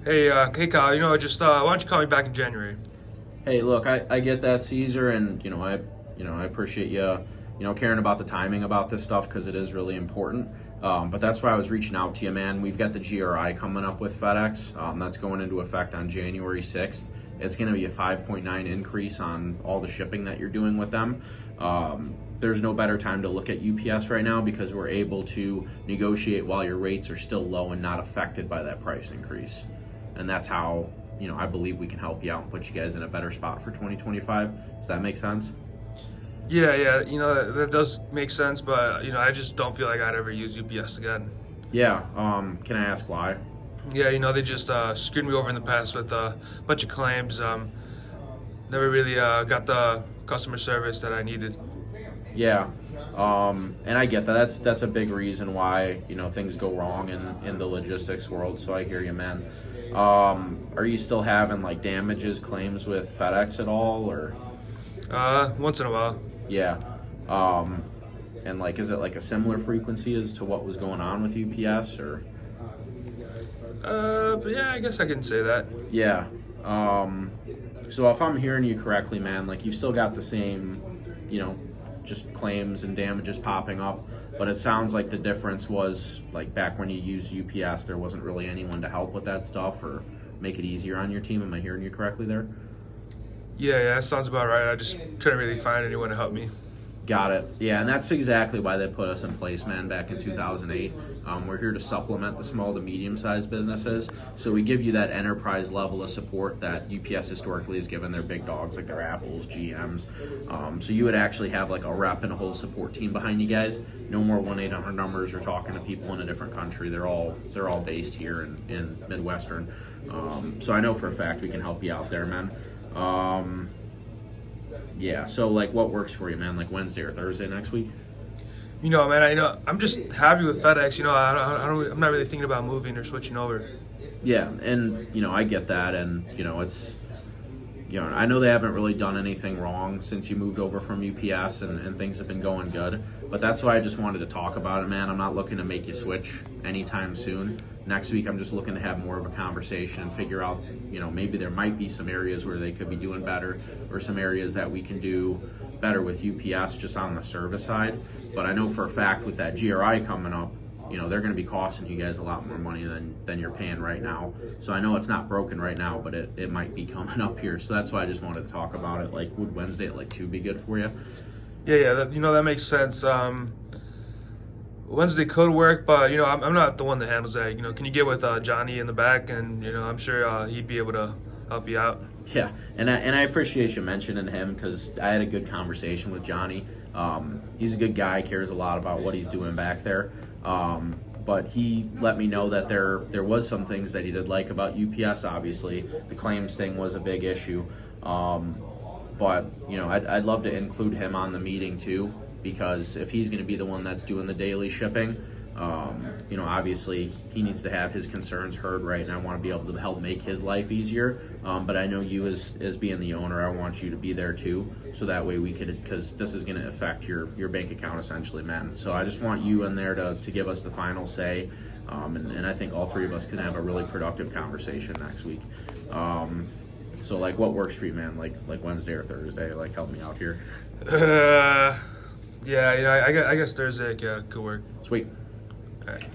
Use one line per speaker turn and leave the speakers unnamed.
Hey Kyle, why don't you call me back in January?
Hey, look, I get that, Caesar, and I appreciate you caring about the timing about this stuff because it is really important. But that's why I was reaching out to you, man. We've got the GRI coming up with FedEx. That's going into effect on January 6th. It's going to be a 5.9 increase on all the shipping that you're doing with them. There's no better time to look at UPS right now because we're able to negotiate while your rates are still low and not affected by that price increase. And that's how, I believe we can help you out and put you guys in a better spot for 2025. Does that make sense?
Yeah, that does make sense, but I just don't feel like I'd ever use UPS again.
Yeah. Can I ask why?
Yeah, they just screwed me over in the past with a bunch of claims. Never really got the customer service that I needed.
Yeah. And I get that. That's a big reason why, things go wrong in the logistics world. So I hear you, man. Are you still having like damages claims with FedEx at all, or?
Once in a while.
Yeah. And like, is it like a similar frequency as to what was going on with UPS, or?
But yeah, I guess I can say that.
Yeah. So if I'm hearing you correctly, man, like you've still got the same, just claims and damages popping up, but it sounds like the difference was like back when you used UPS, there wasn't really anyone to help with that stuff or make it easier on your team. Am I hearing you correctly there?
Yeah, that sounds about right. I just couldn't really find anyone to help me.
Got it. Yeah, and that's exactly why they put us in place, man, back in 2008. We're here to supplement the small to medium-sized businesses. So we give you that enterprise level of support that UPS historically has given their big dogs, like their Apples, GMs. So you would actually have like a rep and a whole support team behind you guys. No more 1-800 numbers or talking to people in a different country. They're all based here in Midwestern. So I know for a fact we can help you out there, man. Yeah, so like what works for you, man? Like Wednesday or Thursday next week?
Man, I'm just happy with FedEx. I'm not really thinking about moving or switching over.
Yeah, and I get that, and it's I know they haven't really done anything wrong since you moved over from UPS, and things have been going good. But that's why I just wanted to talk about it, man. I'm not looking to make you switch anytime soon. Next week, I'm just looking to have more of a conversation and figure out, maybe there might be some areas where they could be doing better, or some areas that we can do better with UPS just on the service side. But I know for a fact with that GRI coming up, they're going to be costing you guys a lot more money than you're paying right now. So I know it's not broken right now, but it might be coming up here. So that's why I just wanted to talk about it. Like, would Wednesday at like 2 be good for you?
Yeah, that makes sense. Wednesday could work, but I'm not the one that handles that. Can you get with Johnny in the back, and I'm sure he'd be able to help you out.
Yeah, and I appreciate you mentioning him because I had a good conversation with Johnny. He's a good guy, cares a lot about what he's doing back there. But he let me know that there was some things that he did like about UPS. Obviously, the claims thing was a big issue. But I'd love to include him on the meeting too, because if he's going to be the one that's doing the daily shipping, obviously he needs to have his concerns heard, right? And I want to be able to help make his life easier. But I know you as being the owner, I want you to be there too, so that way we could, because this is going to affect your bank account essentially, man. So I just want you in there to give us the final say. And I think all three of us can have a really productive conversation next week. So like, what works for you, man? Like Wednesday or Thursday? Like, help me out here.
Yeah, I guess Thursday could work.
Sweet.
All right.